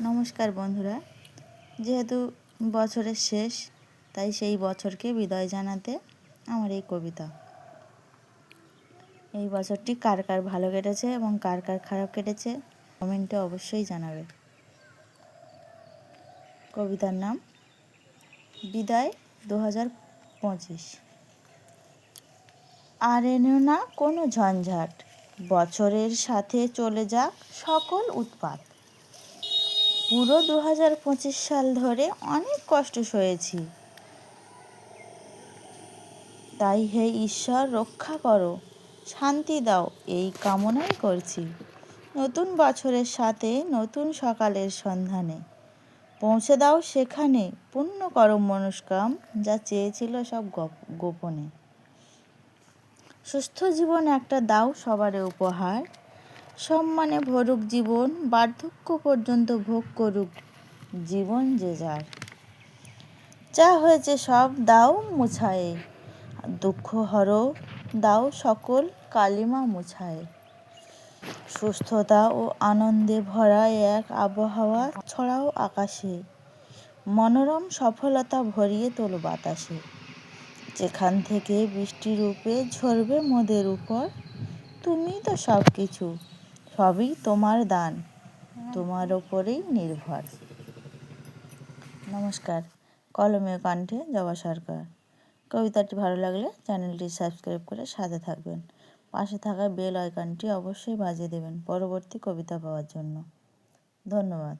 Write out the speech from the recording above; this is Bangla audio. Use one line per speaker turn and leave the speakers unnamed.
নমস্কার বন্ধুরা, যেহেতু বছরের শেষ তাই সেই বছরকে বিদায় জানাতে আমার এই কবিতা। এই বছরটি কার কার ভালো কেটেছে এবং কার কার খারাপ কেটেছে কমেন্টে অবশ্যই জানাবে। কবিতার নাম বিদায় 2025। আর এনেও না কোনো ঝঞ্ঝাট, বছরের সাথে চলে যাক সকল উৎপাত। পুরো 2025 সাল ধরে অনেক কষ্ট সয়েছি, তাই হে ঈশ্বর রক্ষা করো, শান্তি দাও এই কামনাই করছি। নতুন বছরের সাথে নতুন সকালের সন্ধানে পৌঁছে দাও সেখানে, পূর্ণ করো মনস্কাম যা চেয়েছিল সব গোপনে। সুস্থ জীবন একটা দাও সবারে উপহার, সম্মানে ভরুক জীবন, বার্ধক্য পর্যন্ত ভোগ করুক জীবন যে যার। যা হয়েছে সব দাও মুছায়ে, দুঃখ হরো দাও সকল কালিমা মুছায়ে। সুস্থতা ও আনন্দে ভরা এক আবহাওয়া ছড়াও আকাশে, মনোরম সফলতা ভরিয়ে তোলো বাতাসে। যেখান থেকে বৃষ্টি রূপে ঝরবে মোদের উপর, তুমিই তো সব কিছু, সবই তোমার দান, তোমার ওপরেই নির্ভর। নমস্কার। কলমে কণ্ঠে জবা সরকার। কবিতাটি ভালো লাগলে চ্যানেলটি সাবস্ক্রাইব করে সাথে থাকবেন। পাশে থাকা বেল আইকনটি অবশ্যই বাজিয়ে দেবেন পরবর্তী কবিতা পাওয়ার জন্য। ধন্যবাদ।